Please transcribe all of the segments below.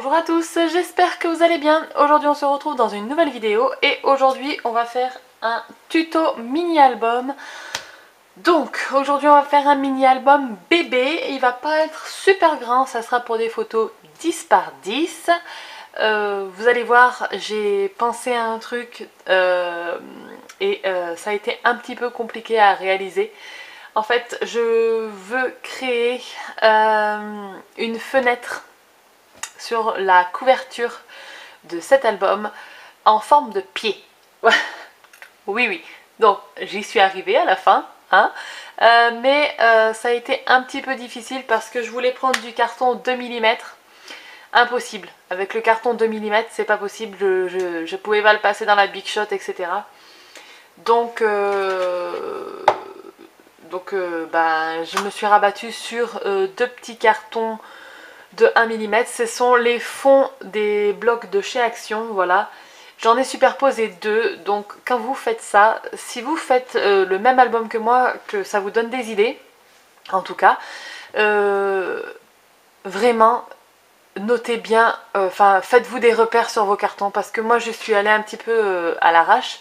Bonjour à tous, j'espère que vous allez bien. Aujourd'hui on se retrouve dans une nouvelle vidéo et aujourd'hui on va faire un tuto mini-album. Donc aujourd'hui on va faire un mini-album bébé, il va pas être super grand, ça sera pour des photos 10 par 10. Vous allez voir, j'ai pensé à un truc et ça a été un petit peu compliqué à réaliser. En fait, je veux créer une fenêtre sur la couverture de cet album en forme de pied. Oui, donc j'y suis arrivée à la fin, hein. Mais ça a été un petit peu difficile parce que je voulais prendre du carton 2 mm. Impossible, avec le carton 2 mm c'est pas possible, je pouvais pas le passer dans la Big Shot, etc. Donc, je me suis rabattue sur deux petits cartons de 1 mm. Ce sont les fonds des blocs de chez Action, voilà. J'en ai superposé deux, donc quand vous faites ça, si vous faites le même album que moi, que ça vous donne des idées, en tout cas, vraiment, notez bien, faites-vous des repères sur vos cartons, parce que moi je suis allée un petit peu à l'arrache.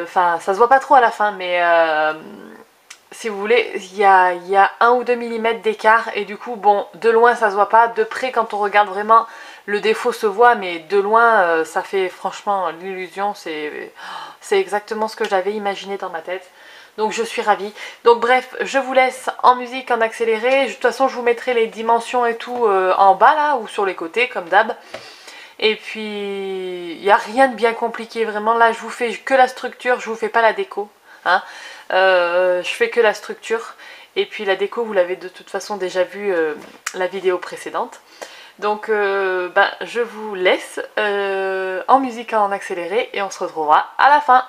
Enfin, ça se voit pas trop à la fin, mais si vous voulez, il y a 1 ou 2 mm d'écart et du coup, bon, de loin ça se voit pas, de près quand on regarde vraiment, le défaut se voit, mais de loin ça fait franchement l'illusion, c'est exactement ce que j'avais imaginé dans ma tête. Donc je suis ravie. Donc bref, je vous laisse en musique en accéléré. De toute façon, je vous mettrai les dimensions et tout en bas là, ou sur les côtés, comme d'hab. Et puis, il n'y a rien de bien compliqué, vraiment. Là, je vous fais que la structure, je vous fais pas la déco. Hein. Je fais que la structure. Et puis la déco, vous l'avez de toute façon déjà vu la vidéo précédente. Donc, je vous laisse en musique en accéléré et on se retrouvera à la fin.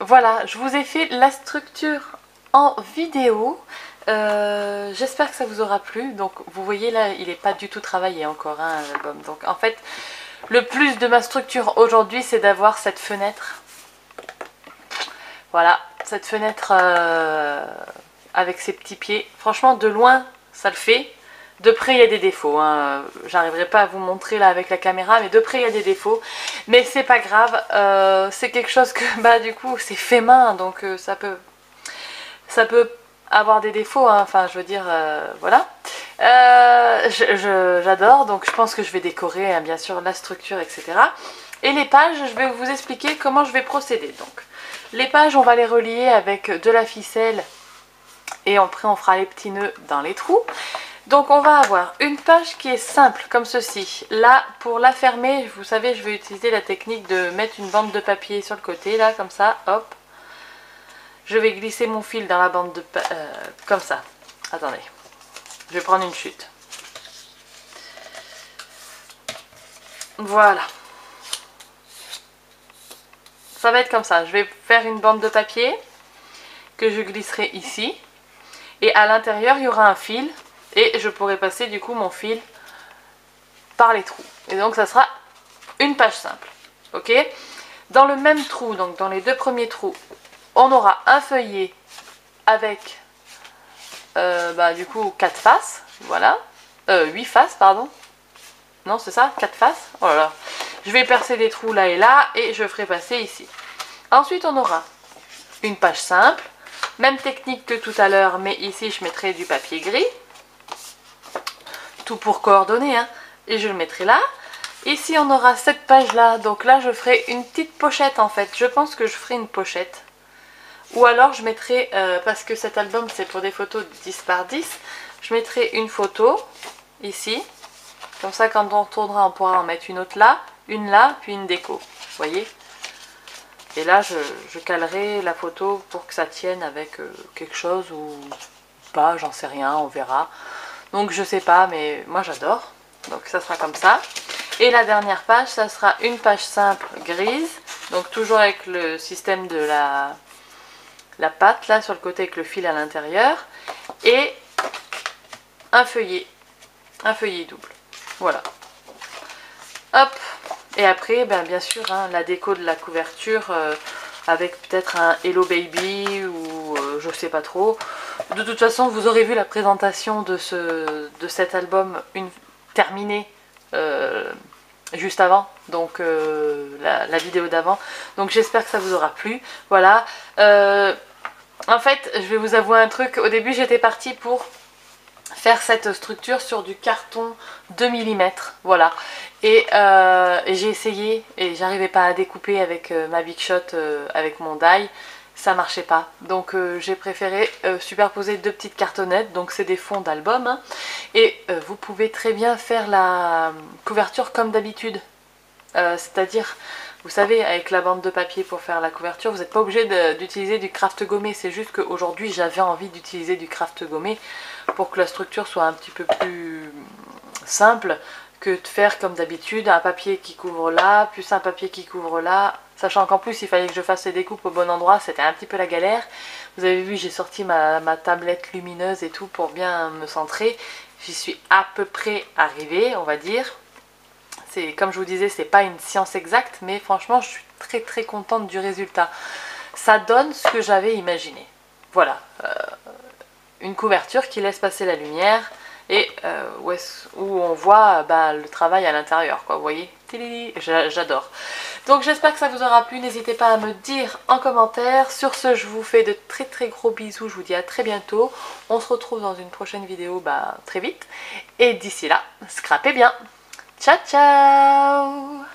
voilà, je vous ai fait la structure en vidéo. J'espère que ça vous aura plu. Donc vous voyez là, il n'est pas du tout travaillé encore, hein, l'album. Donc en fait, le plus de ma structure aujourd'hui, c'est d'avoir cette fenêtre. Voilà, cette fenêtre avec ses petits pieds. Franchement, de loin, ça le fait. De près, il y a des défauts. Hein. J'arriverai pas à vous montrer là avec la caméra, mais de près, il y a des défauts. Mais c'est pas grave. C'est quelque chose que, bah, du coup, c'est fait main, donc ça peut avoir des défauts. Hein. Enfin, je veux dire, voilà. J'adore, donc je pense que je vais décorer, hein, bien sûr, la structure, etc. Et les pages, je vais vous expliquer comment je vais procéder. Donc, les pages, on va les relier avec de la ficelle et après, on fera les petits nœuds dans les trous. Donc on va avoir une page qui est simple comme ceci. Là pour la fermer, vous savez, je vais utiliser la technique de mettre une bande de papier sur le côté, là comme ça, hop. Je vais glisser mon fil dans la bande de comme ça. Attendez, je vais prendre une chute. Voilà. Ça va être comme ça. Je vais faire une bande de papier que je glisserai ici. Et à l'intérieur, il y aura un fil. Et je pourrai passer du coup mon fil par les trous. Et donc ça sera une page simple. Ok. Dans le même trou, donc dans les deux premiers trous, on aura un feuillet avec du coup 4 faces. Voilà. 8 faces, pardon. Non, c'est ça, 4 faces. Oh là là. Je vais percer les trous là et là et je ferai passer ici. Ensuite, on aura une page simple. Même technique que tout à l'heure, mais ici je mettrai du papier gris. Tout pour coordonner, hein, et je le mettrai là. Ici on aura cette page là, donc là je ferai une petite pochette en fait. Je pense que je ferai une pochette, ou alors je mettrai, parce que cet album c'est pour des photos de 10 par 10, je mettrai une photo ici, comme ça quand on tournera on pourra en mettre une autre là, puis une déco, vous voyez. Et là je calerai la photo pour que ça tienne avec quelque chose ou pas, j'en sais rien, on verra. Donc je sais pas, mais moi j'adore. Donc ça sera comme ça. Et la dernière page, ça sera une page simple grise. Donc toujours avec le système de la patte là sur le côté avec le fil à l'intérieur. Et un feuillet double. Voilà. Hop. Et après, ben, bien sûr, hein, la déco de la couverture avec peut-être un Hello Baby ou je sais pas trop. De toute façon, vous aurez vu la présentation de cet album terminée juste avant, donc la vidéo d'avant. Donc j'espère que ça vous aura plu. Voilà. En fait, je vais vous avouer un truc. Au début, j'étais partie pour faire cette structure sur du carton 2 mm. Voilà. Et j'ai essayé et j'arrivais pas à découper avec ma Big Shot, avec mon die. Ça marchait pas, donc j'ai préféré superposer deux petites cartonnettes, donc c'est des fonds d'album, hein. Et vous pouvez très bien faire la couverture comme d'habitude, c'est-à-dire, vous savez, avec la bande de papier pour faire la couverture, vous n'êtes pas obligé d'utiliser du craft gommé, c'est juste qu'aujourd'hui j'avais envie d'utiliser du craft gommé pour que la structure soit un petit peu plus simple que de faire comme d'habitude, un papier qui couvre là, plus un papier qui couvre là, sachant qu'en plus il fallait que je fasse les découpes au bon endroit, c'était un petit peu la galère. Vous avez vu, j'ai sorti ma tablette lumineuse et tout pour bien me centrer. J'y suis à peu près arrivée, on va dire. C'est, comme je vous disais, c'est pas une science exacte, mais franchement je suis très très contente du résultat. Ça donne ce que j'avais imaginé. Voilà, une couverture qui laisse passer la lumière, et où on voit le travail à l'intérieur, quoi, vous voyez. J'adore. Donc j'espère que ça vous aura plu, n'hésitez pas à me dire en commentaire. Sur ce, je vous fais de très très gros bisous, je vous dis à très bientôt. On se retrouve dans une prochaine vidéo très vite, et d'ici là, scrapez bien. Ciao ciao.